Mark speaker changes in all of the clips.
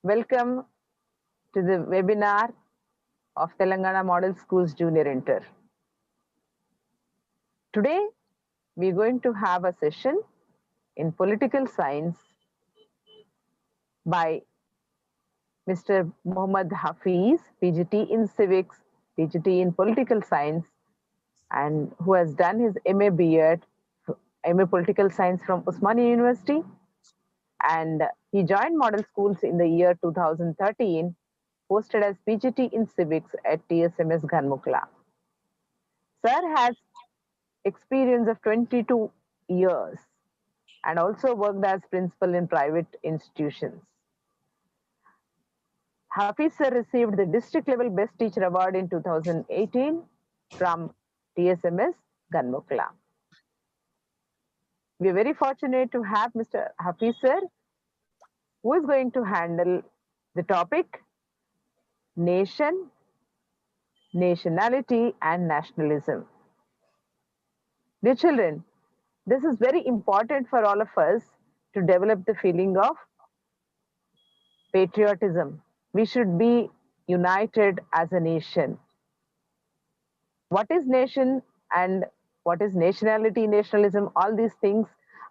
Speaker 1: Welcome to the webinar of Telangana Model Schools Junior Inter. Today, we're going to have a session in political science by Mr. Mohammad Hafiz, PGT in civics, PGT in political science, and who has done his MA BEd, MA political science from Usmania University. And he joined model schools in the year 2013, posted as PGT in civics at TSMS Ghanmukla. Sir has experience of 22 years and also worked as principal in private institutions. Hafiz sir received the district level best teacher award in 2018 from TSMS Ghanmukla. We are very fortunate to have Mr. Hafiz sir, who is going to handle the topic nation, nationality and nationalism. Dear children, this is very important for all of us to develop the feeling of patriotism. We should be united as a nation. What is nation and what is nationality, nationalism, all these things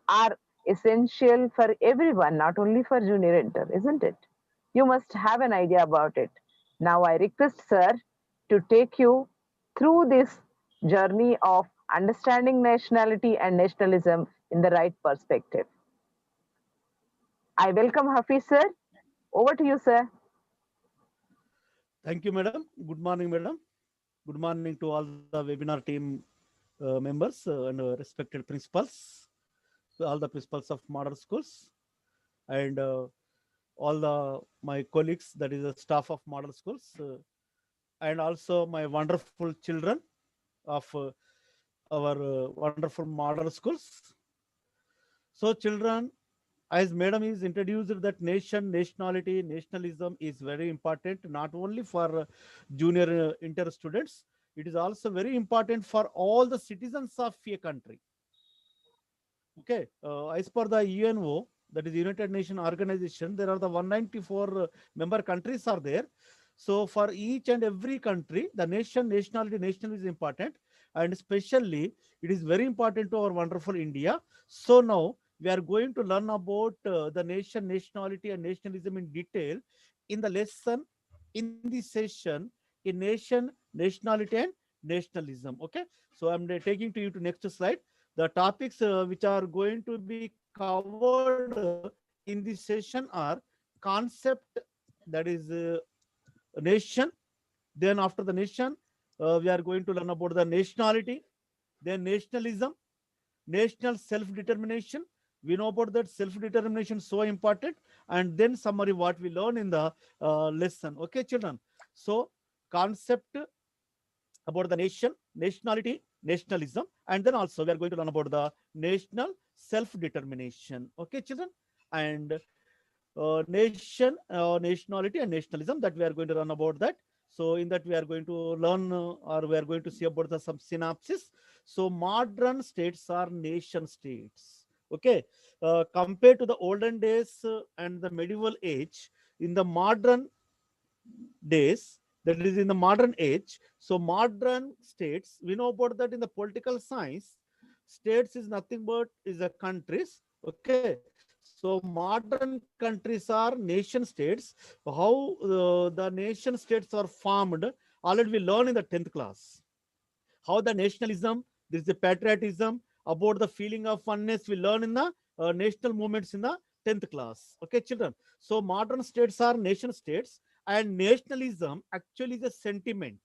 Speaker 1: are essential for everyone, not only for junior inter, isn't it? You must have an idea about it. Now I request sir to take you through this journey of understanding nationality and nationalism in the right perspective. I welcome Hafiz sir. Over to you, sir.
Speaker 2: Thank you, madam. Good morning, madam. Good morning to all the webinar team members and respected principals, to all the principals of model schools, and all the my colleagues, that is the staff of model schools, and also my wonderful children of our wonderful model schools. So, children, as madam is introduced, that nation, nationality, nationalism is very important, not only for junior inter students, it is also very important for all the citizens of a country. Okay, as per the UNO, that is United Nations Organization, there are the 194 member countries are there. So for each and every country, the nation, nationality, nationalism is important, and especially it is very important to our wonderful India. So now we are going to learn about the nation, nationality, and nationalism in detail in the lesson, in this session, in nation, nationality, and nationalism. Okay, so I'm taking to you to next slide. The topics which are going to be covered in this session are concept, that is nation. Then after the nation, we are going to learn about the nationality, then nationalism, national self-determination. We know about that self-determination, so important. And then summary what we learn in the lesson. Okay, children. So concept about the nation, nationality, nationalism, and then also we are going to learn about the national self-determination. Okay, children, and nation, nationality, and nationalism, that we are going to learn about that. So in that we are going to learn or we are going to see about the some synopsis. So modern states are nation states. Okay, compared to the olden days and the medieval age, in the modern days, that is in the modern age, so modern states, we know about that in the political science, states is nothing but is a countries. Okay, so modern countries are nation states. How the nation states are formed, already we learn in the 10th class. How the nationalism, there is a patriotism, about the feeling of oneness, we learn in the national movements in the 10th class. Okay, children. So modern states are nation states, and nationalism actually is a sentiment.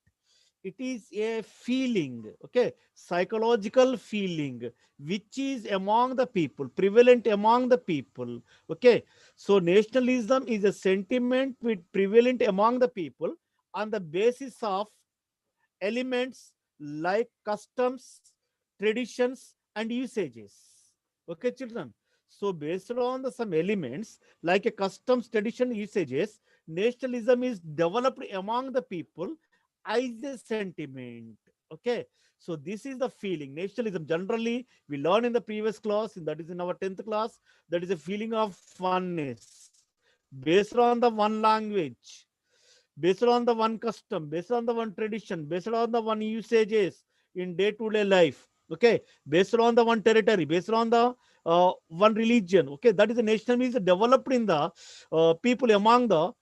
Speaker 2: It is a feeling, okay, psychological feeling, which is among the people, prevalent among the people. Okay, so nationalism is a sentiment with prevalent among the people on the basis of elements like customs, traditions, and usages. Okay, children. So based on the some elements like a customs, tradition, usages, nationalism is developed among the people as a sentiment. Okay, so this is the feeling. Nationalism generally we learn in the previous class, and that is in our 10th class. That is a feeling of oneness based on the one language, based on the one custom, based on the one tradition, based on the one usages in day-to-day life. Okay, based on the one territory, based on the one religion. Okay, that is the national is developed in the people among the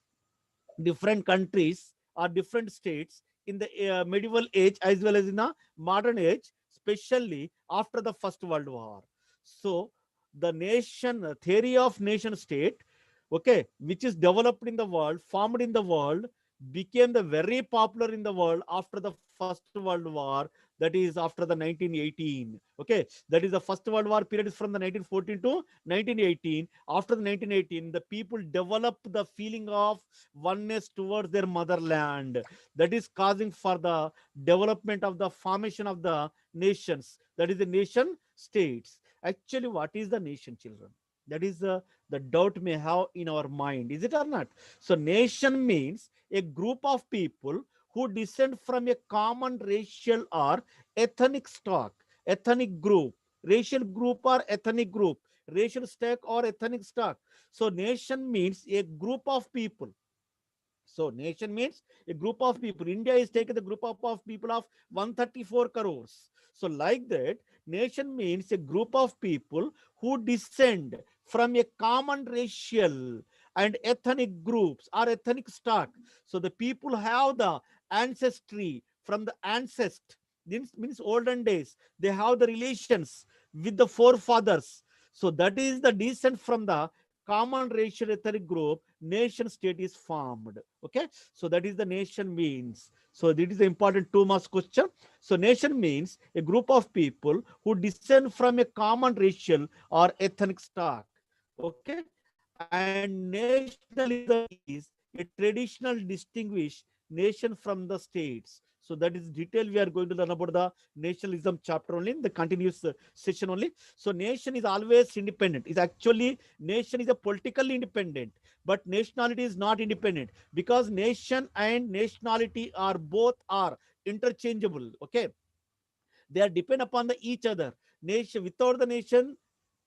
Speaker 2: different countries or different states in the medieval age as well as in the modern age, especially after the First World War. So the nation theory of nation state, okay, which is developed in the world, formed in the world, became the very popular in the world after the First World War, that is after the 1918. Okay, that is the First World War period is from the 1914 to 1918. After the 1918, the people developed the feeling of oneness towards their motherland, that is causing for the development of the formation of the nations, that is the nation states. Actually, what is the nation, children? That is the doubt may have in our mind, is it or not? So nation means a group of people who descend from a common racial or ethnic stock, ethnic group, racial group or ethnic group, racial stock or ethnic stock. So nation means a group of people. So nation means a group of people. India is taken the group of people of 134 crores. So like that, nation means a group of people who descend from a common racial and ethnic groups or ethnic stock. So the people have the ancestry from the ancestor. This means olden days. They have the relations with the forefathers. So that is the descent from the common racial ethnic group. Nation state is formed. Okay, so that is the nation means. So this is the important 2 marks question. So nation means a group of people who descend from a common racial or ethnic stock. Okay, and nationalism is a traditional distinguished nation from the states. So that is detail we are going to learn about the nationalism chapter only in the continuous session only. So nation is always independent. Is actually nation is a politically independent, but nationality is not independent, because nation and nationality are both are interchangeable. Okay, they are depend upon the each other. Nation without the nation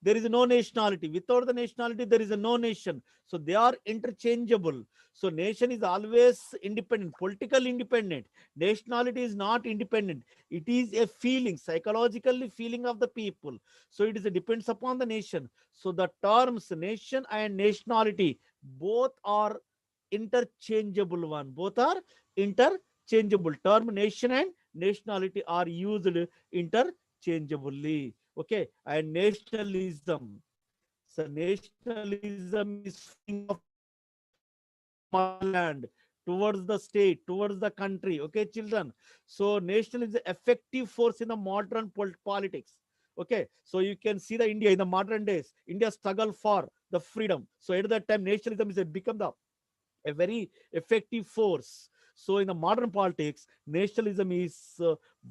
Speaker 2: there is no nationality, without the nationality there is a no nation. So they are interchangeable. So nation is always independent, politically independent. Nationality is not independent. It is a feeling, psychologically feeling of the people. So it is depends upon the nation. So the terms nation and nationality both are interchangeable one, both are interchangeable. Term nation and nationality are used interchangeably. Okay, and nationalism. So nationalism is feeling of oneness towards the motherland, towards the state, towards the country. Okay, children. So nationalism is an effective force in the modern politics. Okay, so you can see the India in the modern days. India struggle for the freedom. So at that time, nationalism is become the a very effective force. So in the modern politics, nationalism is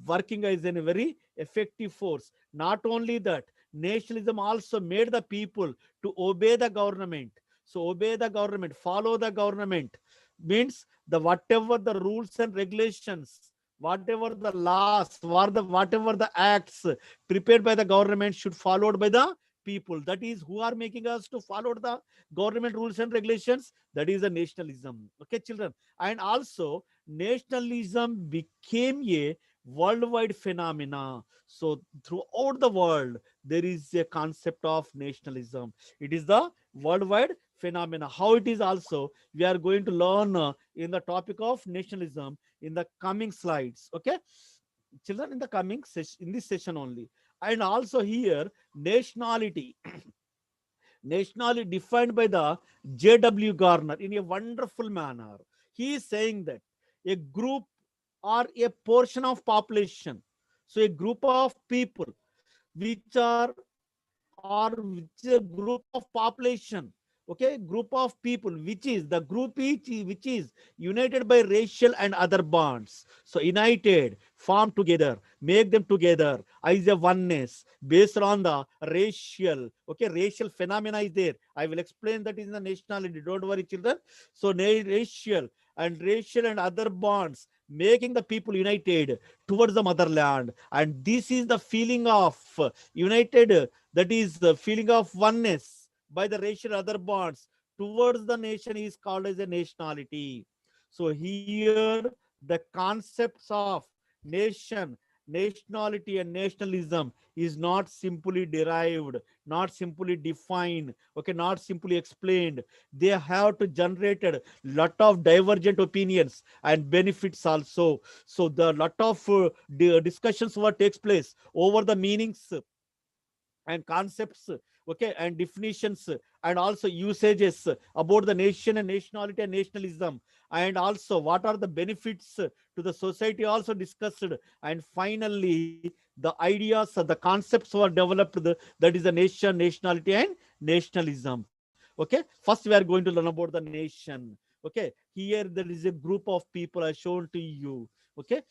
Speaker 2: working as a very effective force. Not only that, nationalism also made the people to obey the government. So obey the government, follow the government means the whatever the rules and regulations, whatever the laws, whatever the acts prepared by the government should followed by the people. That is who are making us to follow the government rules and regulations. That is a nationalism. Okay, children. And also nationalism became a worldwide phenomena. So throughout the world there is a concept of nationalism. It is the worldwide phenomena. How it is also we are going to learn in the topic of nationalism in the coming slides. Okay, children, in the coming session, in this session only. And also here nationality, nationality defined by the J.W. Garner in a wonderful manner. He is saying that a group or a portion of population, so a group of people which are or which is a group of population, okay, group of people which is the group which is united by racial and other bonds. So united, form together, make them together as a oneness based on the racial, okay, racial phenomena is there. I will explain that in the nationality, don't worry, children. So racial and other bonds making the people united towards the motherland, and this is the feeling of united, that is the feeling of oneness by the racial other bonds towards the nation is called as a nationality. So here the concepts of nation, nationality, and nationalism is not simply derived, not simply defined, okay, not simply explained. They have to generated lot of divergent opinions and benefits also. So the lot of discussions what takes place over the meanings and concepts, okay, and definitions, and also usages about the nation and nationality and nationalism, and also what are the benefits to the society also discussed. And finally the ideas, the concepts were developed, that is the nation, nationality, and nationalism. Okay, first we are going to learn about the nation. Okay, here there is a group of people I shown to you. Okay,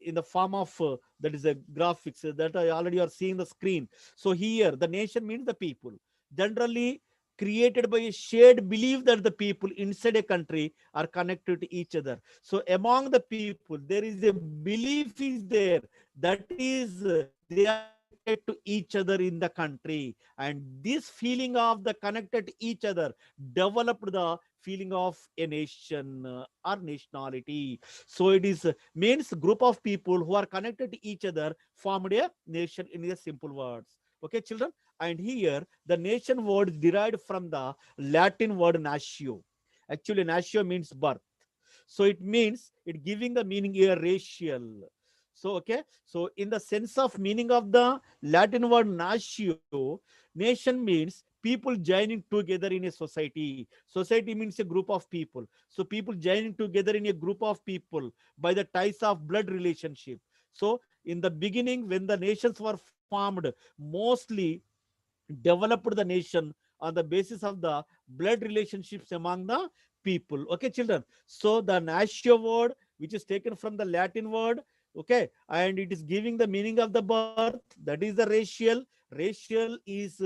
Speaker 2: in the form of that is a graphics that I already are seeing the screen. So here the nation means the people, generally created by a shared belief that the people inside a country are connected to each other. So among the people there is a belief is there, that is they are connected to each other in the country, and this feeling of the connected to each other developed the feeling of a nation or nationality. So it is means group of people who are connected to each other formed a nation in a simple words. Okay, children. And here the nation word is derived from the Latin word natio. Actually natio means birth, so it means it giving the meaning a racial. So okay, so in the sense of meaning of the Latin word natio, nation means people joining together in a society. Society means a group of people, so people joining together in a group of people by the ties of blood relationship. So in the beginning when the nations were formed, mostly developed the nation on the basis of the blood relationships among the people. Okay, children. So the natio word, which is taken from the Latin word, okay, and it is giving the meaning of the birth, that is the racial. Racial is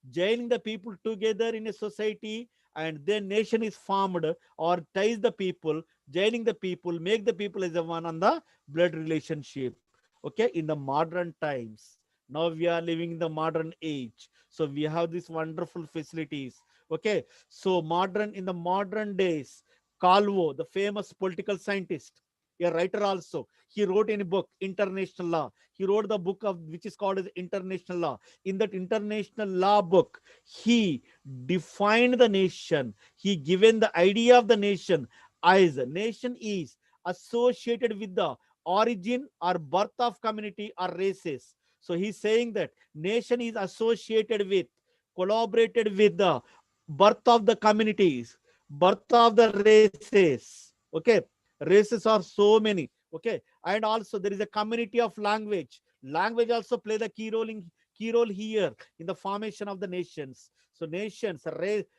Speaker 2: joining the people together in a society, and then nation is formed or ties the people, joining the people, make the people as a one on the blood relationship. Okay, in the modern times, now we are living in the modern age, so we have these wonderful facilities. Okay, so modern, in the modern days, Calvo, the famous political scientist, a writer also, he wrote in a book International Law. He wrote the book of which is called as International Law. In that International Law book, he defined the nation, he given the idea of the nation as a nation is associated with the origin or birth of community or races. So he's saying that nation is associated with, collaborated with the birth of the communities, birth of the races. Okay, races are so many. Okay, and also there is a community of language. Language also play the key role here in the formation of the nations. So nations,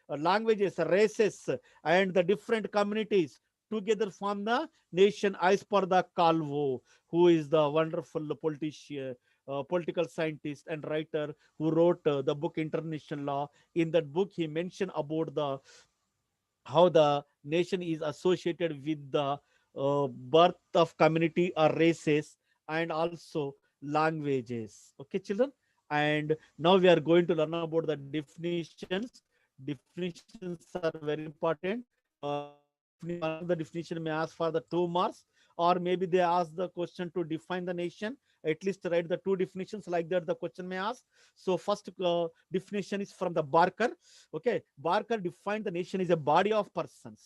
Speaker 2: languages, races, and the different communities together form the nation as per the Calvo, who is the wonderful politician, political scientist and writer who wrote the book International Law. In that book, he mentioned about the how the nation is associated with the birth of community or races, and also languages. Okay, children. And now we are going to learn about the definitions. Definitions are very important. One of the definition may ask for the 2 marks, or maybe they ask the question to define the nation. At least write the 2 definitions, like that the question may ask. So first definition is from the Barker. Okay, Barker defined the nation is a body of persons.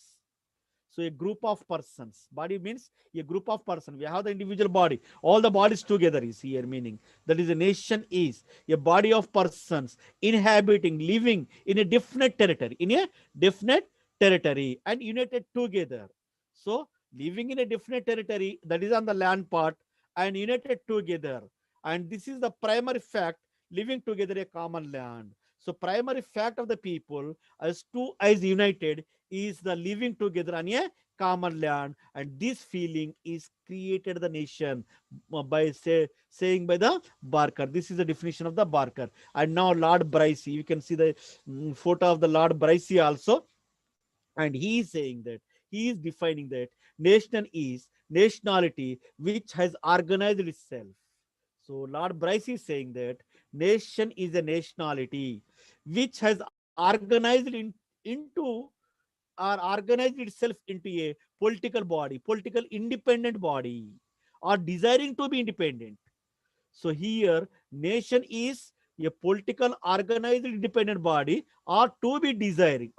Speaker 2: So a group of persons. Body means a group of persons. We have the individual body. All the bodies together is here meaning. That is a nation is a body of persons inhabiting, living in a definite territory. In a definite territory and united together. So living in a definite territory, that is on the land part, and united together. And this is the primary fact, living together a common land. So primary fact of the people as two as united is the living together on a common land, and this feeling is created the nation by saying by the Barker. This is the definition of the Barker. And now Lord Bricey, you can see the photo of the Lord Bricey also, and he is saying that he is defining that nation is nationality which has organized itself. So Lord Bryce is saying that nation is a nationality which has organized into or organized itself into a political body, political independent body, or desiring to be independent. So here, nation is a political organized independent body, or to be desiring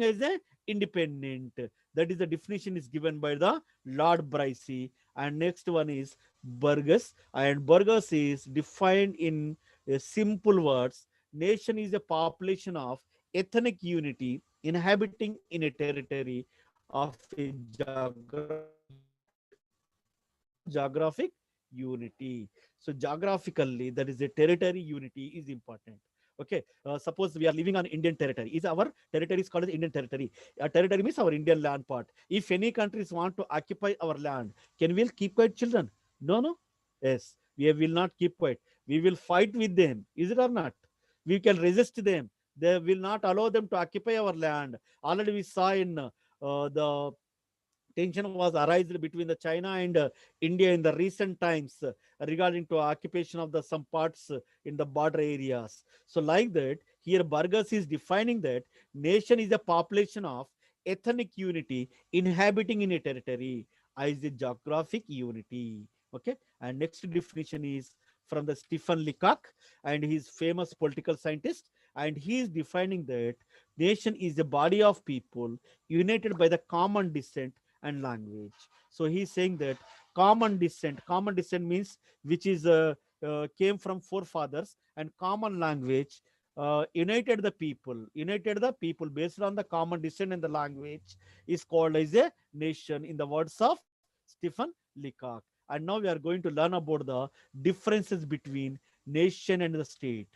Speaker 2: as a independent. That is the definition is given by the Lord Bryce. And next one is Burgess. And Burgess is defined in simple words. Nation is a population of ethnic unity inhabiting in a territory of a geographic unity. So geographically, that is a territory unity is important. Okay, suppose we are living on Indian territory. Is our territory is called as Indian territory. A territory means our Indian land part. If any countries want to occupy our land, can we keep quiet, children? No, no. Yes, we will not keep quiet. We will fight with them. Is it or not? We can resist them. They will not allow them to occupy our land. Already we saw in the tension was arised between the China and India in the recent times regarding to occupation of the some parts in the border areas. So like that, here Burgess is defining that nation is a population of ethnic unity inhabiting in a territory as a geographic unity. Okay, and next definition is from the Stephen Leacock, and he's famous political scientist, and he is defining that nation is a body of people united by the common descent and language. So he's saying that common descent means which is came from forefathers, and common language united the people based on the common descent and the language is called as a nation in the words of Stephen Leacock. And now we are going to learn about the differences between nation and the state.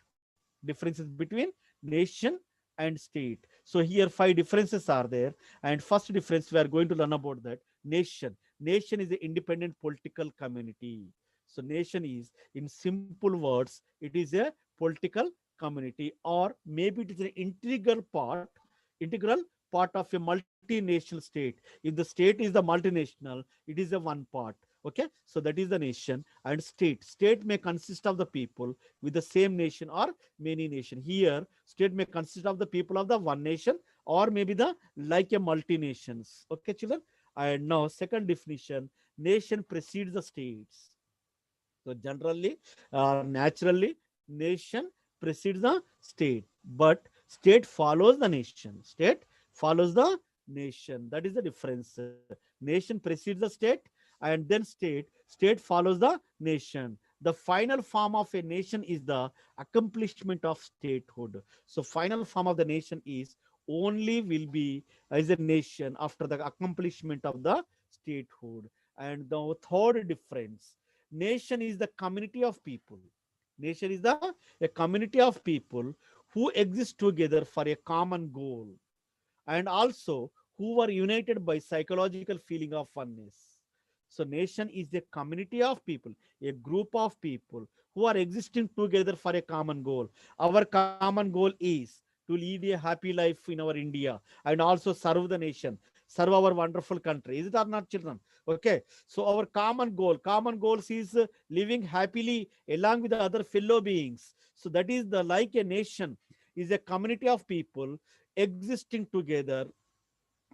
Speaker 2: Differences between nation and state. So here five differences are there. And first difference we are going to learn about that nation. Nation is an independent political community. So nation is, in simple words, it is a political community, or maybe it is an integral part of a multinational state. If the state is the multinational, it is a one part. Okay, so that is the nation. And state may consist of the people with the same nation or many nation. Here state may consist of the people of the one nation, or maybe the like a multinations. Okay, children. And now second definition, nation precedes the states. So generally or naturally, nation precedes the state, but state follows the nation. State follows the nation. That is the difference. Nation precedes the state, and then state follows the nation. The final form of a nation is the accomplishment of statehood. So final form of the nation is only will be as a nation after the accomplishment of the statehood. And the third difference, nation is the community of people. Nation is the a community of people who exist together for a common goal, and also who are united by psychological feeling of oneness. So nation is a community of people, a group of people who are existing together for a common goal. Our common goal is to lead a happy life in our India, and also serve the nation, serve our wonderful country. Is it or not, children? Okay. So our common goals is living happily along with the other fellow beings. So that is the like a nation is a community of people existing together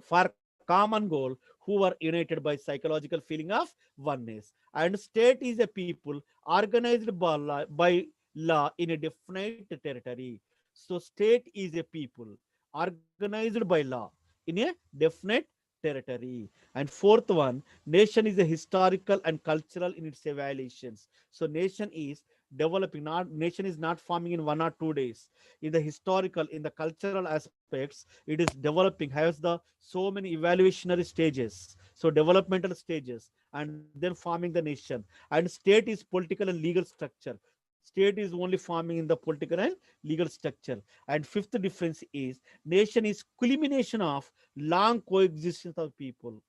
Speaker 2: for common goal who are united by psychological feeling of oneness. And state is a people organized by law in a definite territory. So state is a people organized by law in a definite territory. And fourth one, nation is a historical and cultural in its evaluations. So nation is developing, not nation is not forming in 1 or 2 days. In the historical, in the cultural aspects, it is developing, has the so many evaluationary stages, so developmental stages, and then forming the nation. And state is political and legal structure. State is only forming in the political and legal structure. And fifth difference is nation is culmination of long coexistence of people.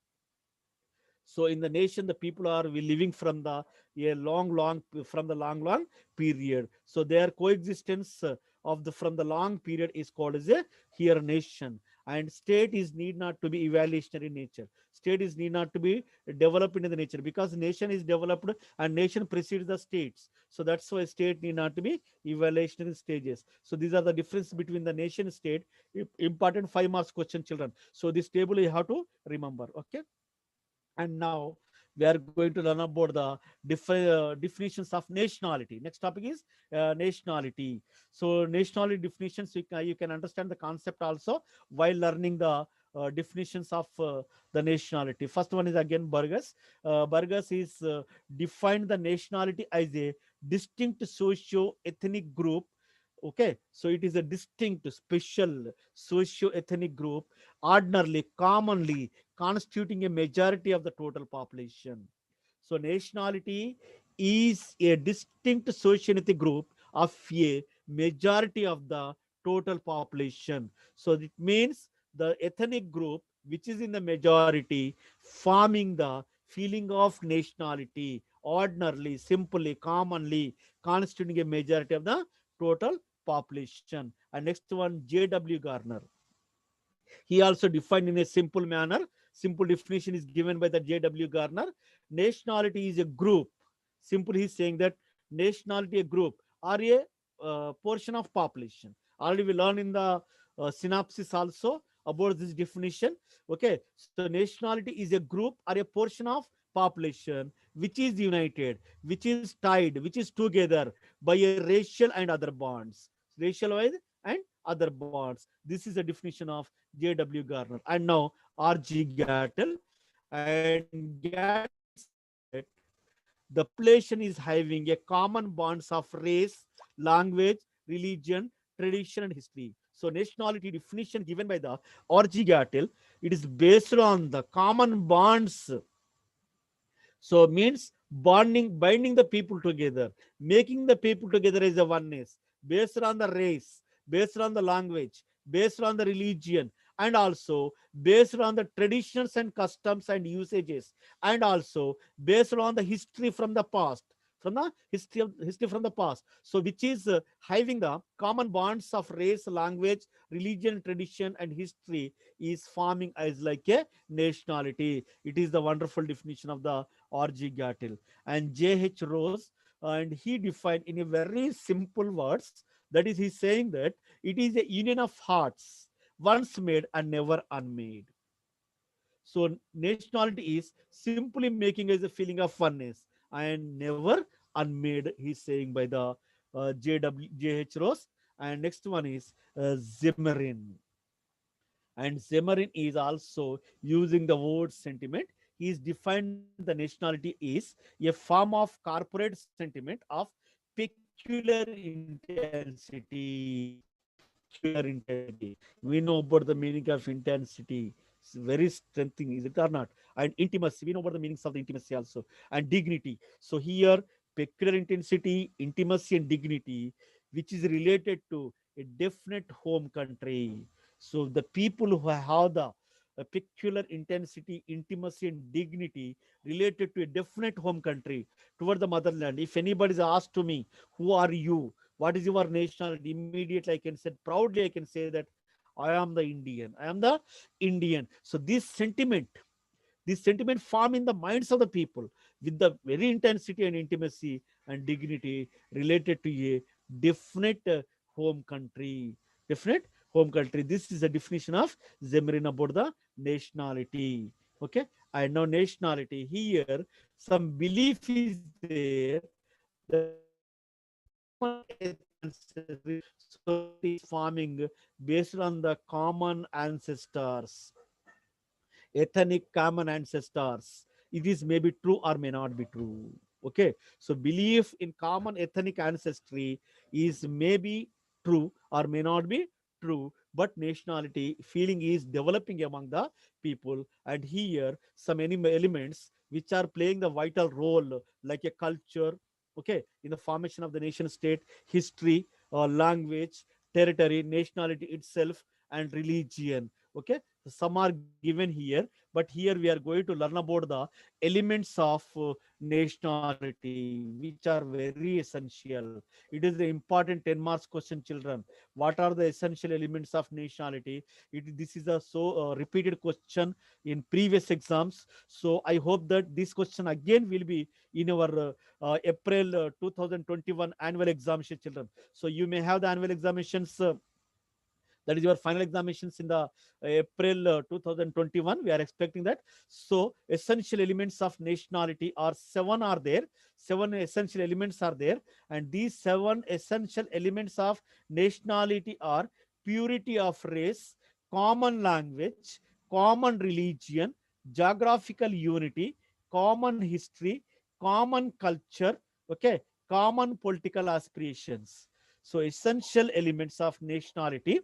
Speaker 2: So in the nation, the people are living from the a long period. So their coexistence of the from the long period is called as a here nation. And state is need not to be evaluationary in nature. State is need not to be developed in the nature, because nation is developed and nation precedes the states. So that's why state need not to be evaluationary stages. So these are the difference between the nation state. Important 5 marks question, children. So this table you have to remember. Okay. And now we are going to learn about the definitions of nationality. Next topic is nationality. So nationality definitions, you can understand the concept also while learning the definitions of the nationality. First one is again Burgess. Burgess is defined the nationality as a distinct socio-ethnic group. Okay, so it is a distinct, special socio-ethnic group, ordinarily, commonly constituting a majority of the total population. So nationality is a distinct socioethnic group of a majority of the total population. So it means the ethnic group which is in the majority forming the feeling of nationality, ordinarily, simply, commonly constituting a majority of the total population. And next one, J.W. Garner. He also defined in a simple manner. Simple definition is given by the J.W. Garner. Nationality is a group. Simply, he's saying that nationality a group or a portion of population. Already we learned in the synopsis also about this definition. Okay, so nationality is a group or a portion of population which is united, which is tied, which is together by a racial and other bonds. Racial wise and other bonds. This is a definition of J.W. Garner. And now R.G. Gattel. And Gattel says that the population is having a common bonds of race, language, religion, tradition, and history. So nationality definition given by the R.G. Gattel, it is based on the common bonds. So means binding the people together, making the people together as a oneness, based on the race, based on the language, based on the religion, and also based on the traditions and customs and usages, and also based on the history from the past, from the history from the past. So which is having the common bonds of race, language, religion, tradition, and history is forming as like a nationality. It is the wonderful definition of the R.G. Gattil. And J.H. Rose, and he defined in a very simple words, that is, he's saying that it is a union of hearts, once made and never unmade. So nationality is simply making as a feeling of oneness and never unmade, he's saying by the J.H. Rose. And next one is Zimmerin. And Zimmerin is also using the word sentiment. He is defined the nationality is a form of corporate sentiment of peculiar intensity. Peculiar intensity. We know about the meaning of intensity. It's very strengthening, is it or not? And intimacy. We know about the meanings of the intimacy also. And dignity. So here, peculiar intensity, intimacy, and dignity, which is related to a definite home country. So the people who have the peculiar intensity, intimacy, and dignity related to a definite home country toward the motherland. If anybody is asked to me, who are you? What is your nationality? Immediately I can say, proudly I can say that I am the Indian. I am the Indian. So this sentiment form in the minds of the people with the very intensity and intimacy and dignity related to a definite home country. Definite home country. This is a definition of Zimmerin about the nationality. Okay, I know nationality here. Some belief is there that it is a common ethnic ancestry. So nationality is forming based on the common ancestors, ethnic common ancestors. It is maybe true or may not be true. Okay, so belief in common ethnic ancestry is maybe true or may not be true, but nationality feeling is developing among the people. And here some elements which are playing the vital role, like a culture, okay, in the formation of the nation state, history, language, territory, nationality itself, and religion. Okay, some are given here, but here we are going to learn about the elements of nationality, which are very essential. It is the important 10 marks question, children. What are the essential elements of nationality? This is a repeated question in previous exams. So I hope that this question again will be in our April 2021 annual examination, children. So you may have the annual examinations, that is your final examinations in the April 2021. We are expecting that. So essential elements of nationality are seven, are there. Seven essential elements are there, and these seven essential elements of nationality are purity of race, common language, common religion, geographical unity, common history, common culture, okay, common political aspirations. So essential elements of nationality,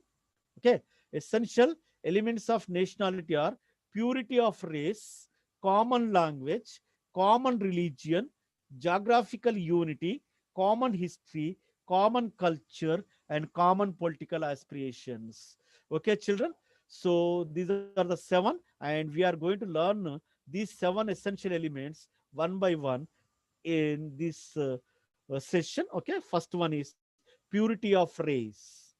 Speaker 2: okay, essential elements of nationality are purity of race, common language, common religion, geographical unity, common history, common culture, and common political aspirations. Okay, children. So these are the seven, and we are going to learn these seven essential elements one by one in this session. Okay, first one is purity of race.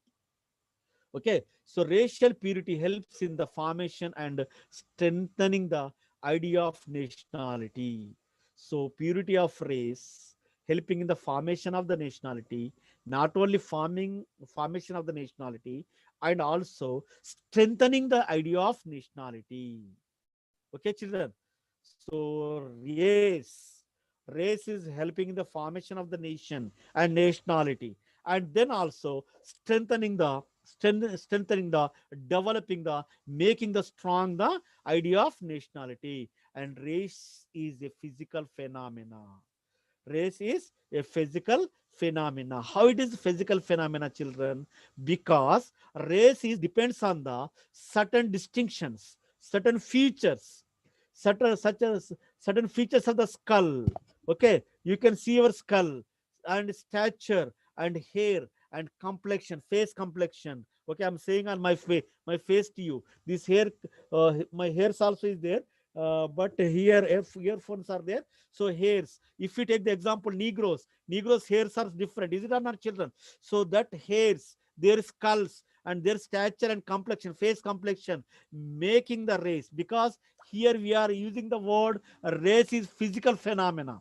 Speaker 2: Okay, so racial purity helps in the formation and strengthening the idea of nationality. So purity of race helping in the formation of the nationality, not only formation of the nationality, and also strengthening the idea of nationality. Okay, children. So race is helping in the formation of the nation and nationality, and then also strengthening the developing the making the strong the idea of nationality. And race is a physical phenomena. Race is a physical phenomena. How it is physical phenomena, children? Because race is depends on the certain distinctions, certain features, certain features of the skull. Okay, you can see your skull and stature and hair and complexion, face complexion. Okay, I'm saying on my face to you. This hair, my hairs also is there, but here if earphones are there. So hairs, if we take the example negroes hairs are different, is it or not, children? So that hairs, their skulls and their stature and complexion, face complexion, making the race. Because here we are using the word race is physical phenomena.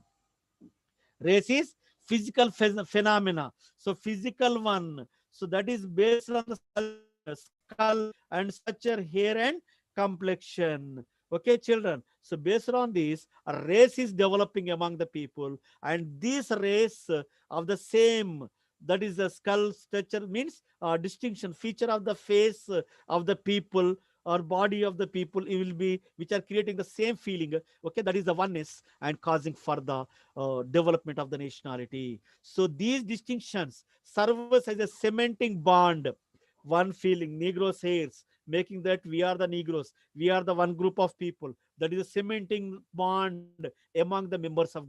Speaker 2: Race is physical phenomena. So physical one, so that is based on the skull and stature, hair and complexion. Okay, children. So based on this, a race is developing among the people, and this race of the same, that is the skull stature, means distinction feature of the face of the people or body of the people, it will be which are creating the same feeling. Okay, that is the oneness and causing for the development of the nationality. So these distinctions serve as a cementing bond. One feeling, Negroes hairs, making that we are the Negroes, we are the one group of people. That is a cementing bond among the members of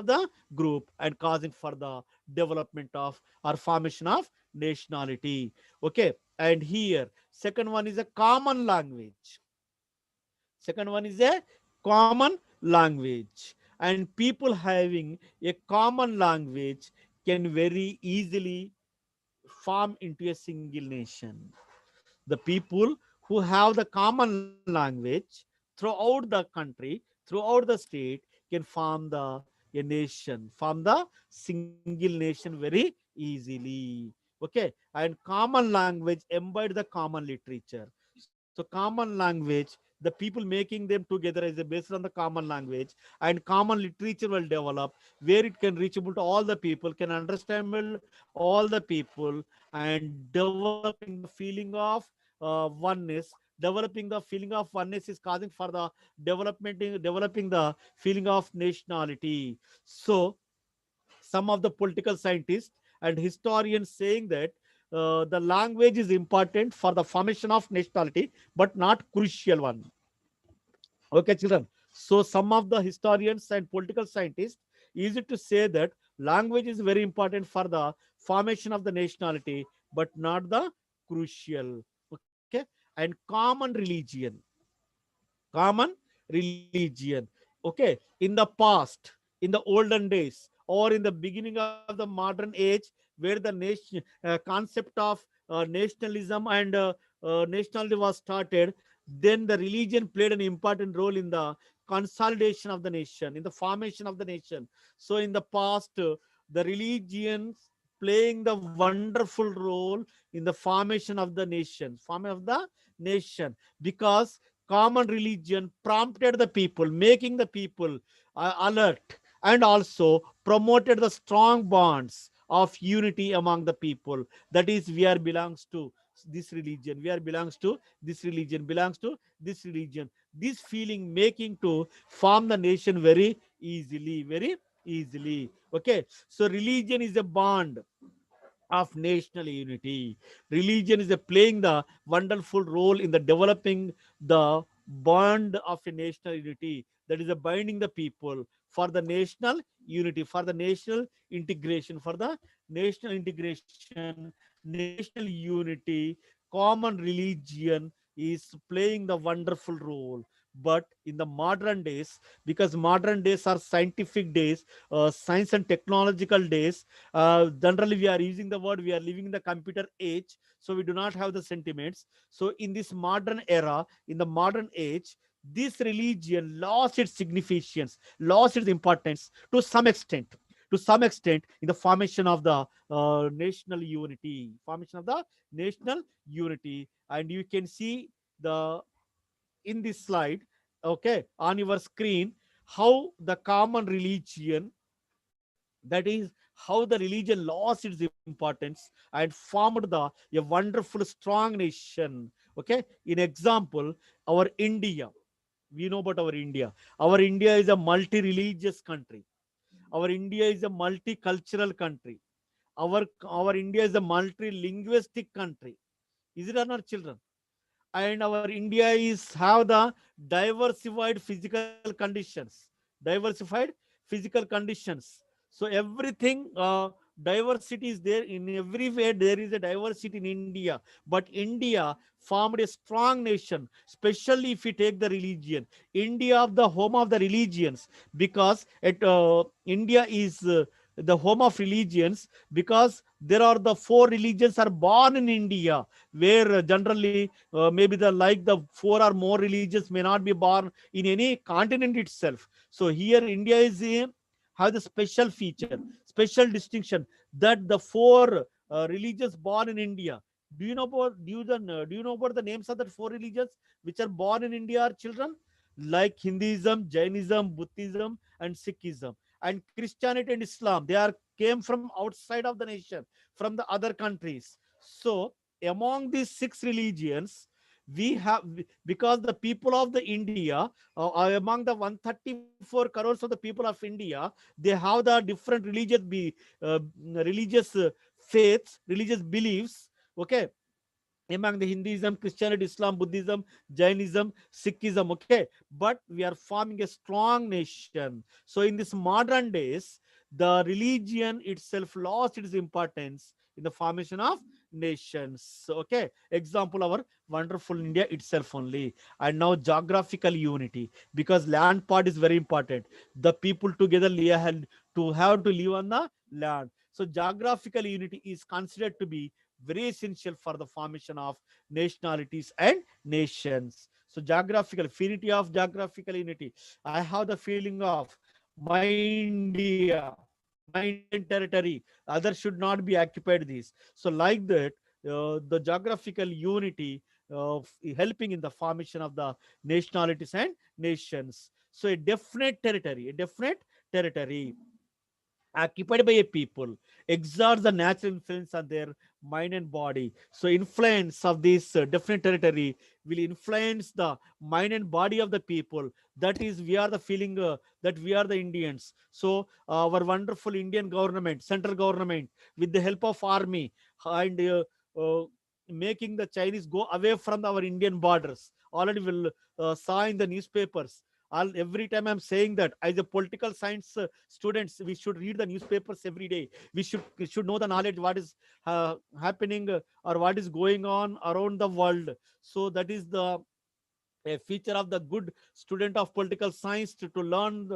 Speaker 2: the group, and causing for the development of or formation of nationality. Okay, and here second one is a common language. Second one is a common language. And people having a common language can very easily form into a single nation. The people who have the common language throughout the country, throughout the state, can form the a nation, form the single nation very easily. Okay, and common language embed the common literature. So common language, the people making them together is based on the common language, and common literature will develop where it can reachable to all the people, can understand all the people, and developing the feeling of oneness. Developing the feeling of oneness is causing for the developing the feeling of nationality. So some of the political scientists and historians saying that the language is important for the formation of nationality, but not crucial one. Okay, children. So some of the historians and political scientists easy to say that language is very important for the formation of the nationality, but not the crucial. Okay, and common religion. Common religion. Okay, in the past, in the olden days, or in the beginning of the modern age, where the nation concept of nationalism and nationality was started, then the religion played an important role in the consolidation of the nation, in the formation of the nation. So in the past, the religions playing the wonderful role in the formation of the nation, formation of the nation, because common religion prompted the people, making the people alert, and also promoted the strong bonds of unity among the people. That is, we are belongs to this religion, we are belongs to this religion, belongs to this religion. This feeling making to form the nation very easily, very easily. Okay, so religion is a bond of national unity. Religion is a playing the wonderful role in the developing the bond of a national unity, that is a binding the people for the national unity, for the national integration, for the national integration, national unity. Common religion is playing the wonderful role. But in the modern days, because modern days are scientific days, science and technological days, generally we are using the word, we are living in the computer age, so we do not have the sentiments. So in this modern era, in the modern age, this religion lost its significance, lost its importance to some extent, to some extent, in the formation of the national unity, formation of the national unity. And you can see the in this slide, okay, on your screen, how the common religion, that is how the religion lost its importance and formed the a wonderful strong nation. Okay, in example, our India, we know about our India. Our India is a multi-religious country. Our India is a multicultural country. Our India is a multi-linguistic country. Is it or not, children? And our India is have the diversified physical conditions, diversified physical conditions. So everything, diversity is there in everywhere. There is a diversity in India, but India formed a strong nation, especially if we take the religion. India of the home of the religions, because India is the home of religions, because there are the four religions are born in India, where generally maybe the like the four or more religions may not be born in any continent itself. So here India is have the special feature, special distinction, that the four religions born in India. Do you know about the names of the four religions which are born in India, are children? Like Hinduism, Jainism, Buddhism, and Sikhism. And Christianity and Islam, they are came from outside of the nation, from the other countries. So among these six religions, we have, because the people of the India, among the 134 crores of the people of India, they have the different religious faiths, religious beliefs. Okay, among the Hinduism, Christianity, Islam, Buddhism, Jainism, Sikhism. Okay, but we are forming a strong nation. So in this modern days, the religion itself lost its importance in the formation of nations. Okay, example, our wonderful India itself only. And now geographical unity, because land part is very important. The people together to have to live on the land. So geographical unity is considered to be very essential for the formation of nationalities and nations. So geographical affinity of geographical unity. I have the feeling of my India, my Indian territory. Others should not be occupied this. So like that, the geographical unity helping in the formation of the nationalities and nations. So a definite territory occupied by a people exerts the natural influence on their mind and body. So influence of this definite territory will influence the mind and body of the people. That is, we are the feeling that we are the Indians. So our wonderful Indian government, central government, with the help of army, and uh, making the Chinese go away from our Indian borders, already will saw in the newspapers. Every time I'm saying that as a political science students, we should read the newspapers every day. We should know the knowledge what is happening or what is going on around the world. So that is the a feature of the good student of political science to learn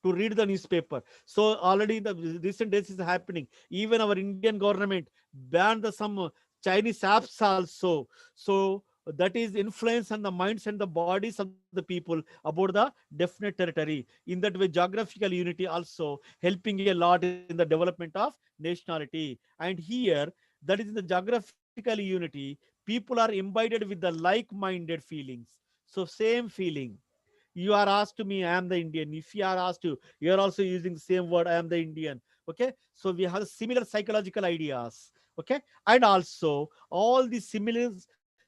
Speaker 2: to read the newspaper. So already in the recent days is happening. Even our Indian government banned the some Chinese apps also. So that is influence on the minds and the bodies of the people about the definite territory. In that way, geographical unity also helping a lot in the development of nationality. And here, that is in the geographical unity, people are imbibed with the like-minded feelings. So same feeling. You are asked to me, I am the Indian. If you are asked to, you are also using the same word, I am the Indian. Okay. So we have similar psychological ideas. Okay. And also all these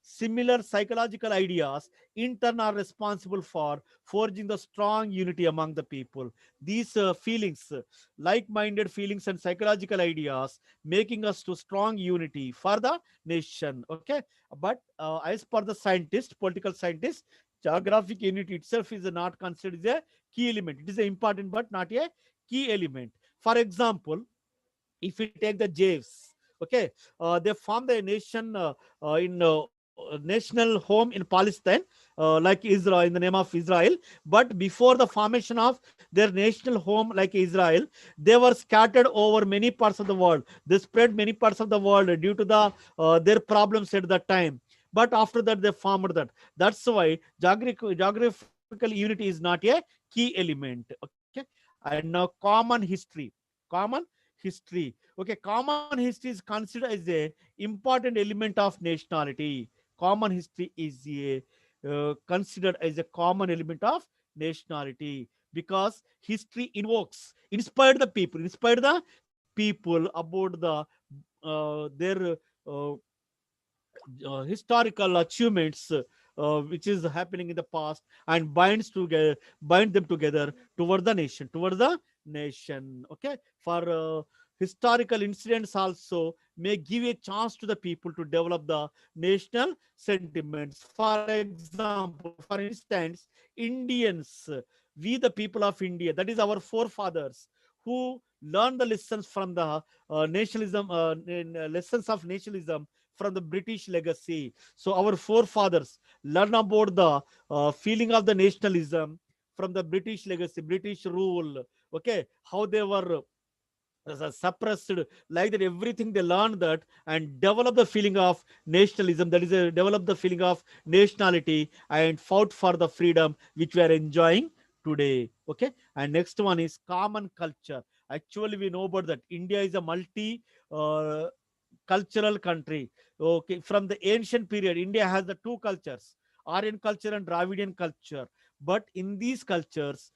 Speaker 2: similar psychological ideas in turn are responsible for forging the strong unity among the people. These feelings, like-minded feelings and psychological ideas, making us to strong unity for the nation. Okay. But as per the scientist, political scientist, geographic unit itself is not considered as a key element. It is an important but not a key element. For example, if we take the Javes, okay, they formed a nation in national home in Palestine, like Israel, in the name of Israel. But before the formation of their national home, like Israel, they were scattered over many parts of the world. They spread many parts of the world due to the their problems at that time. But after that, they formed that. That's why geographical unity is not a key element. Okay, and now common history. Common history. Okay, common history is considered as a important element of nationality. Common history is a considered as a common element of nationality, because history invokes, inspired the people about the their uh, historical achievements which is happening in the past, and bind them together toward the nation. Okay, for historical incidents also may give a chance to the people to develop the national sentiments. For example, for instance, Indians, we the people of India, that is our forefathers, who learned the lessons from the nationalism, lessons of nationalism from the British legacy. So our forefathers learn about the feeling of the nationalism from the British legacy, British rule. Okay, how they were suppressed, like that. Everything they learned that and develop the feeling of nationalism. That is, develop the feeling of nationality and fought for the freedom which we are enjoying today. Okay, and next one is common culture. Actually, we know about that. India is a multi. Uh, Cultural country. Okay, from the ancient period, India has the two cultures, Aryan culture and Dravidian culture. But in these cultures,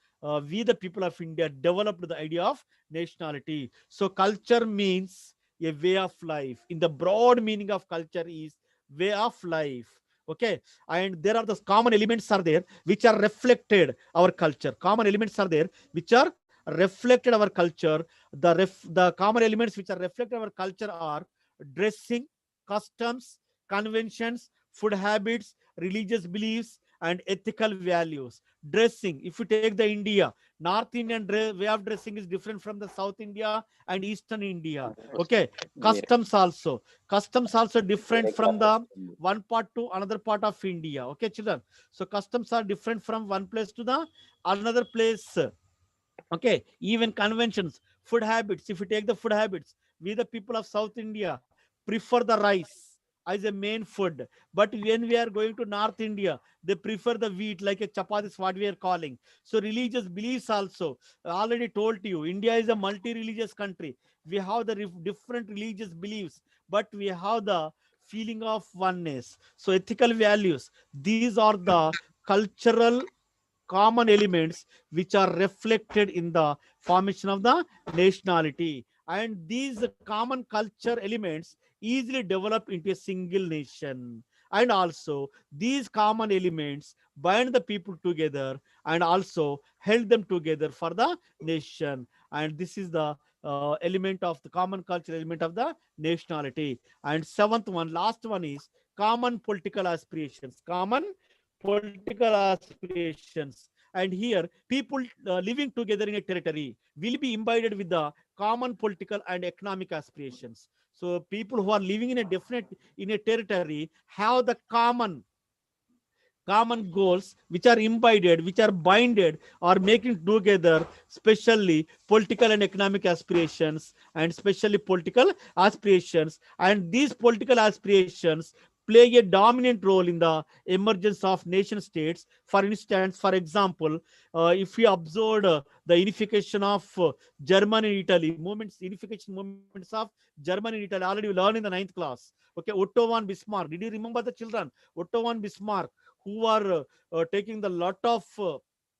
Speaker 2: we the people of India developed the idea of nationality. So culture means a way of life. In the broad meaning of culture is way of life. Okay, and there are the common elements are there which are reflected our culture. Common elements are there which are reflected our culture. The common elements which are reflected our culture are dressing, customs, conventions, food habits, religious beliefs, and ethical values. Dressing, if you take the India, North Indian way of dressing is different from the South India and Eastern India. Okay,
Speaker 3: Yes,
Speaker 2: customs also different
Speaker 3: correct,
Speaker 2: from the
Speaker 3: understand.
Speaker 2: one part to another part of India. Okay, children. So customs are different from one place to the another place. Okay, even conventions, food habits. If you take the food habits, we the people of South India prefer the rice as a main food. But when we are going to North India, they prefer the wheat, like a chapatis, what we are calling. So religious beliefs also, I already told you, India is a multi-religious country. We have the different religious beliefs, but we have the feeling of oneness. So ethical values, these are the cultural common elements which are reflected in the formation of the nationality. And these common culture elements easily develop into a single nation. And also, these common elements bind the people together and also held them together for the nation. And this is the element of the common culture element of the nationality. And seventh one, last one is common political aspirations. Common political aspirations. And here, people living together in a territory will be imbibed with the common political and economic aspirations. So people who are living in a definite in a territory have the common goals which are imbibed, which are binded or making together, especially political and economic aspirations, and especially political aspirations. And these political aspirations play a dominant role in the emergence of nation states. For instance, for example, if we observed the unification of Germany and Italy, unification movements of Germany and Italy, already we learned in the ninth class. Okay, Otto von Bismarck. Did you remember the children? Otto von Bismarck, who are taking the lot of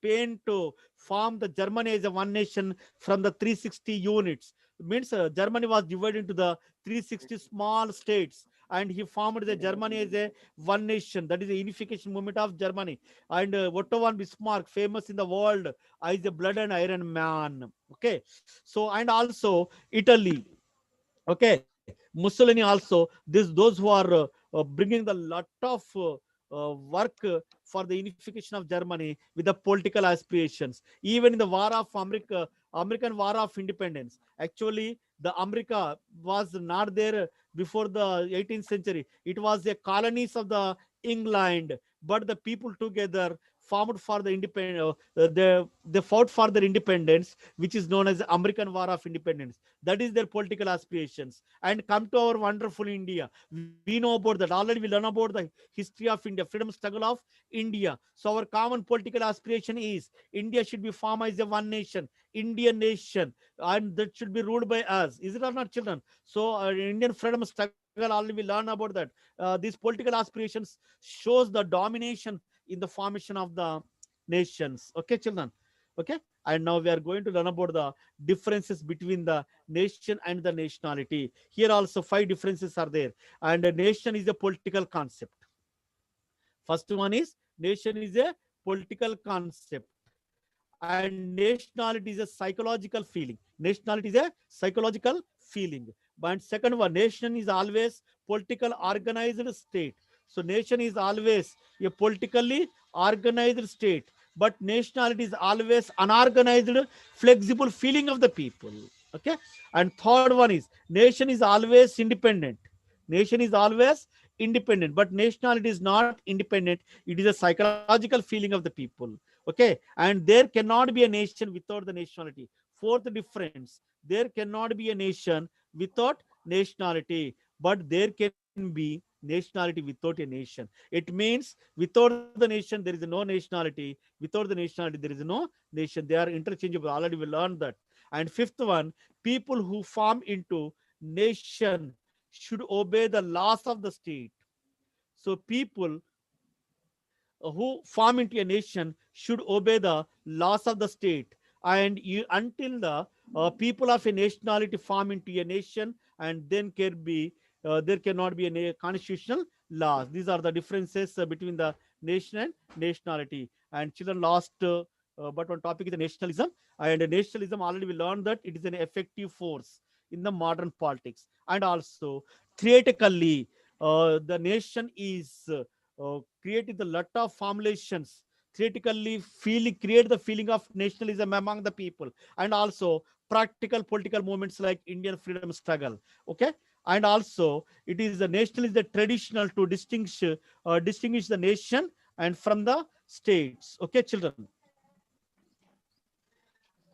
Speaker 2: pain to form the Germany as a one nation from the 360 units. Means Germany was divided into the 360 small states, and he formed the Germany as a one nation. That is the unification movement of Germany. And Otto von Bismarck, famous in the world as a blood and iron man. Okay, so and also Italy. Okay, Mussolini also, this those who are bringing the lot of work for the unification of Germany with the political aspirations. Even in the war of American war of independence, actually the America was not there before the 18th century. It was a colonies of the England, but the people together formed for the independence. They fought for their independence, which is known as the American War of Independence. That is their political aspirations. And come to our wonderful India. We know about that. Already we learn about the history of India, freedom struggle of India. So our common political aspiration is India should be formed as a one nation, Indian nation, and that should be ruled by us. Is it or not, children? So Indian freedom struggle, already we learn about that. These political aspirations shows the domination in the formation of the nations. Okay, children. Okay, and now we are going to learn about the differences between the nation and the nationality. Here also five differences are there. And a nation is a political concept. First one is nation is a political concept, and nationality is a psychological feeling. Nationality is a psychological feeling. And second one, nation is always political organized state. So nation is always a politically organized state, but nationality is always unorganized, flexible feeling of the people. Okay. And third one is nation is always independent. Nation is always independent, but nationality is not independent. It is a psychological feeling of the people. Okay, and there cannot be a nation without the nationality. Fourth difference, there cannot be a nation without nationality, but there can be nationality without a nation. It means without the nation there is no nationality, without the nationality there is no nation. They are interchangeable. Already we learned that. And fifth one, people who form into nation should obey the laws of the state. So people who form into a nation should obey the laws of the state. And until the people of a nationality form into a nation, and then there cannot be a constitutional laws. These are the differences between the nation and nationality. And children, last but one topic is the nationalism. And nationalism, already we learned that it is an effective force in the modern politics. And also theoretically, the nation is created the lot of formulations, theoretically create the feeling of nationalism among the people. And also practical political movements like Indian freedom struggle. Okay, and also it is the national is the traditional to distinguish the nation and from the states. Okay, children.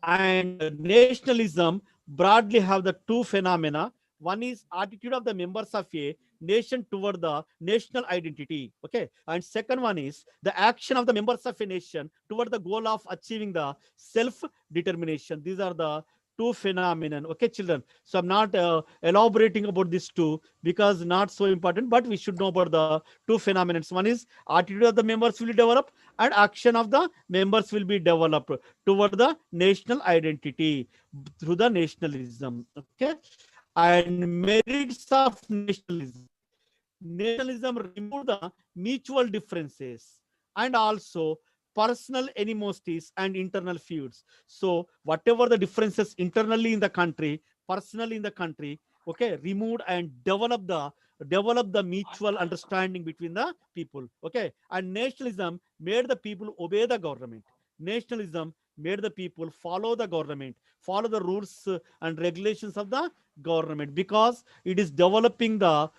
Speaker 2: And nationalism broadly have the two phenomena. One is attitude of the members of a nation toward the national identity. Okay, and second one is the action of the members of a nation toward the goal of achieving the self determination. These are the two phenomenon. Okay, children. So I'm not elaborating about these two because not so important, but we should know about the two phenomena. One is attitude of the members will develop, and action of the members will be developed toward the national identity through the nationalism. Okay, and merits of nationalism. Nationalism remove the mutual differences and also personal animosities and internal feuds. So whatever the differences internally in the country, personally in the country, okay, removed and develop the mutual understanding between the people. Okay, and nationalism made the people obey the government. nationalism made the people follow the government, follow the rules and regulations of the government, because it is developing the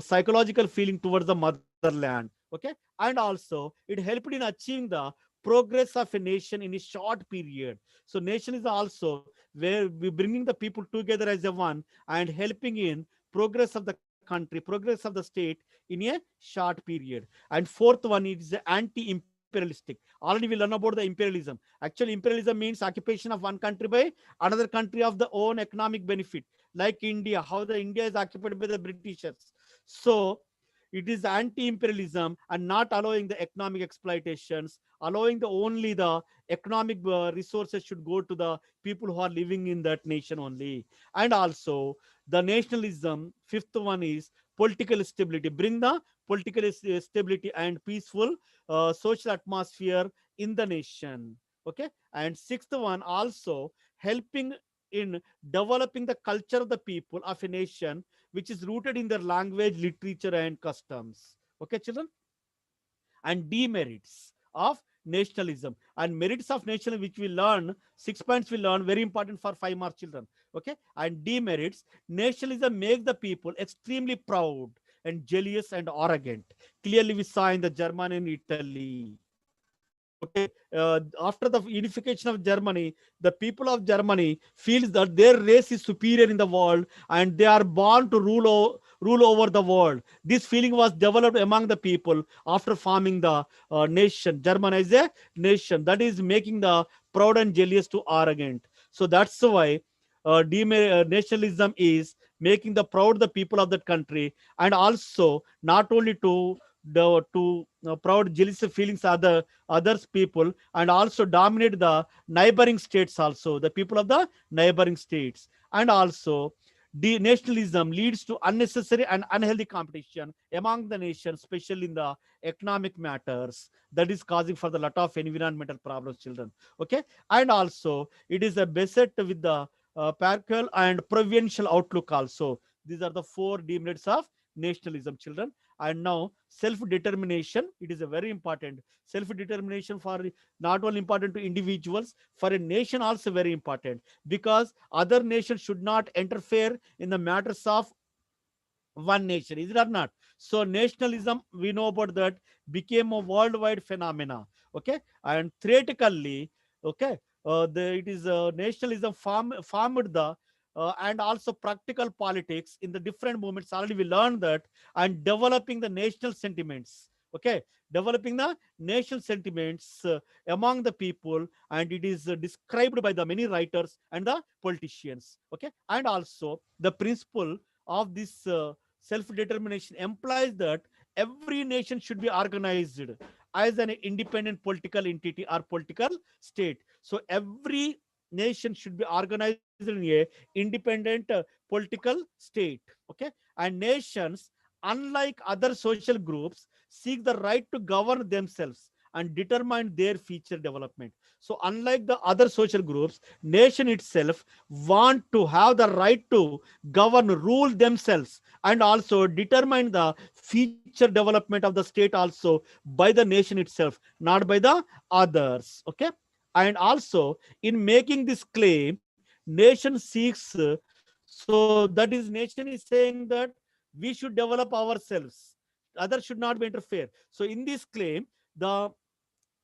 Speaker 2: psychological feeling towards the motherland. Okay, and also it helped in achieving the progress of a nation in a short period. So nation is also where we bringing the people together as a one and helping in progress of the country, progress of the state in a short period. And fourth one is anti-imperialistic. Already we learn about the imperialism. Actually, imperialism means occupation of one country by another country of the own economic benefit, like India, how the India is occupied by the Britishers. So it is anti-imperialism and not allowing the economic exploitations, allowing the only the economic resources should go to the people who are living in that nation only. And also the nationalism, fifth one is political stability, bring the political stability and peaceful social atmosphere in the nation. Okay, and sixth one also helping in developing the culture of the people of a nation, which is rooted in their language, literature, and customs. Okay, children? And demerits of nationalism and merits of nationalism, which we learn, 6 points we learn, very important for 5 mark children. Okay, and demerits, nationalism makes the people extremely proud and jealous and arrogant. Clearly we saw in the Germany and Italy. Okay, after the unification of Germany, the people of Germany feels that their race is superior in the world and they are born to rule over the world. This feeling was developed among the people after forming the nation. German as a nation, that is making the proud and jealous to arrogant. So that's why nationalism is making the proud the people of that country, and also not only to the to proud jealous feelings other others people, and also dominate the neighboring states, also the people of the neighboring states. And also nationalism leads to unnecessary and unhealthy competition among the nations, especially in the economic matters, that is causing for the lot of environmental problems, children. Okay, and also it is a beset with the patriarchal and provincial outlook also. These are the four demerits of nationalism, children. And now self-determination, it is a very important. Self-determination for not only important to individuals, for a nation also very important, because other nations should not interfere in the matters of one nation, is it or not? So nationalism, we know about that, became a worldwide phenomena. Okay, and theoretically, okay, it is nationalism formed the and also practical politics in the different movements. Already we learned that, and developing the national sentiments. Okay, developing the national sentiments among the people, and it is described by the many writers and the politicians. Okay, and also the principle of this self-determination implies that every nation should be organized as an independent political entity or political state. So every nation should be organized in a independent political state. Okay, and nations, unlike other social groups, seek the right to govern themselves and determine their future development. So unlike the other social groups, nation itself want to have the right to govern, rule themselves, and also determine the future development of the state also by the nation itself, not by the others. Okay, and also in making this claim, nation seeks so that is nation is saying that we should develop ourselves, others should not be interfere. So in this claim, the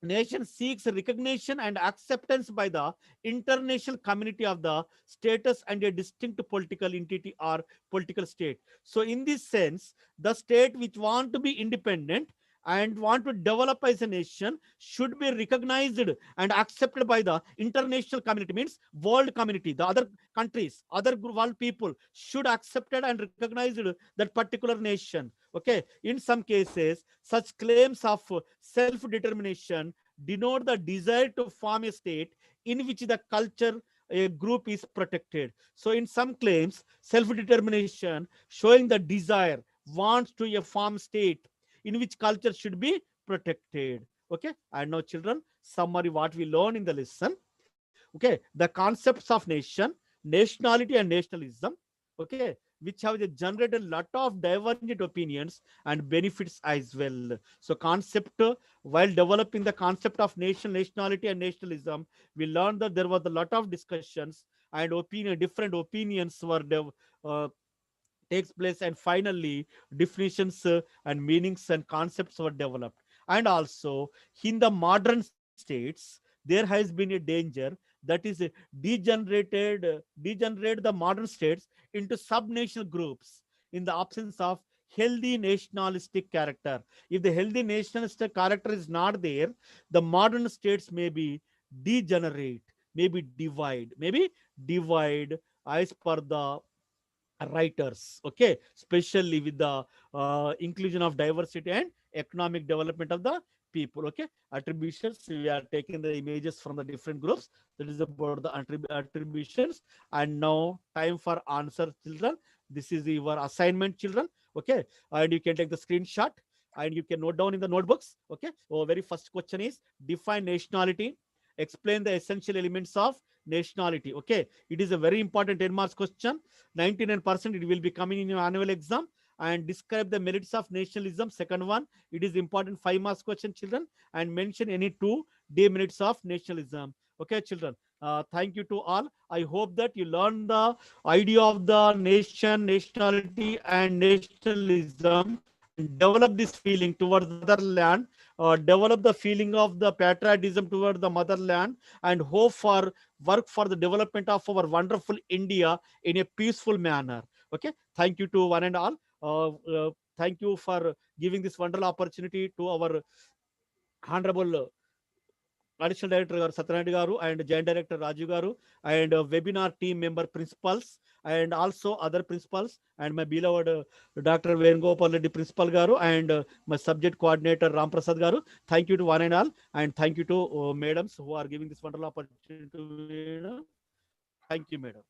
Speaker 2: nation seeks recognition and acceptance by the international community of the status and a distinct political entity or political state. So in this sense, the state which want to be independent and want to develop as a nation should be recognized and accepted by the international community, means world community, the other countries, other world people should accept it and recognize that particular nation. Okay, in some cases such claims of self-determination denote the desire to form a state in which the culture a group is protected. So in some claims, self-determination showing the desire wants to a form state in which culture should be protected. Okay, and now children, summary what we learn in the lesson. Okay, the concepts of nation, nationality, and nationalism. Okay, which have generated a lot of divergent opinions and benefits as well. So concept, while developing the concept of nationality and nationalism, we learned that there was a lot of discussions and different opinions were uh, takes place, and finally definitions and meanings and concepts were developed. And also in the modern states there has been a danger, that is degenerate the modern states into subnational groups in the absence of healthy nationalistic character. If the healthy nationalistic character is not there, the modern states may be degenerate, maybe divide as per the writers, okay, especially with the inclusion of diversity and economic development of the people, okay. Attributions, we are taking the images from the different groups, that is about the attributions. And now time for answer, children. This is your assignment, children, okay. And you can take the screenshot and you can note down in the notebooks, okay. So very first question is, define nationality, explain the essential elements of nationality, okay. It is a very important 10 marks question. 99% it will be coming in your annual exam. And describe the merits of nationalism, second one, it is important 5 marks question, children. And mention any 2 demerits of nationalism, okay, children. Thank you to all. I hope that you learn the idea of the nation, nationality and nationalism, and develop this feeling towards the motherland, develop the feeling of the patriotism towards the motherland, and hope for work for the development of our wonderful India in a peaceful manner. Okay, thank you to one and all. Thank you for giving this wonderful opportunity to our honorable additional director garu Satyanarayana garu, and joint director Raju garu, and webinar team member principals, and also other principals, and my beloved Dr. Venugopal Reddy principal garu, and my subject coordinator Ram Prasad garu. Thank you to one and all, and thank you to madams who are giving this wonderful opportunity to me. Thank you, madam.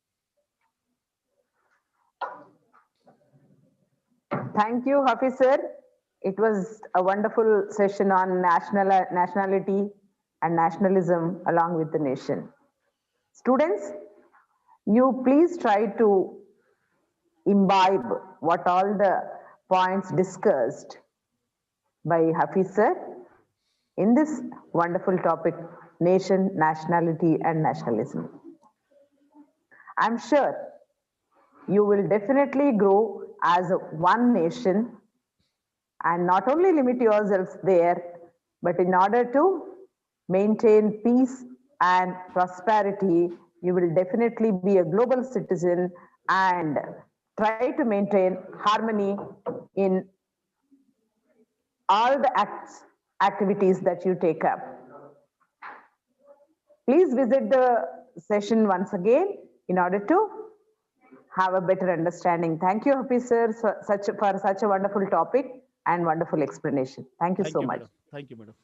Speaker 1: Thank you, Hafiz sir. It was a wonderful session on nationality and nationalism along with the nation. Students, you please try to imbibe what all the points discussed by Hafiz sir in this wonderful topic, nation, nationality and nationalism. I'm sure you will definitely grow as one nation, and not only limit yourselves there, but in order to maintain peace and prosperity, you will definitely be a global citizen and try to maintain harmony in all the activities that you take up. Please visit the session once again in order to have a better understanding. Thank you, Hafiz sir, for such a wonderful topic and wonderful explanation. Thank you so much.
Speaker 2: Madam. Thank you, madam.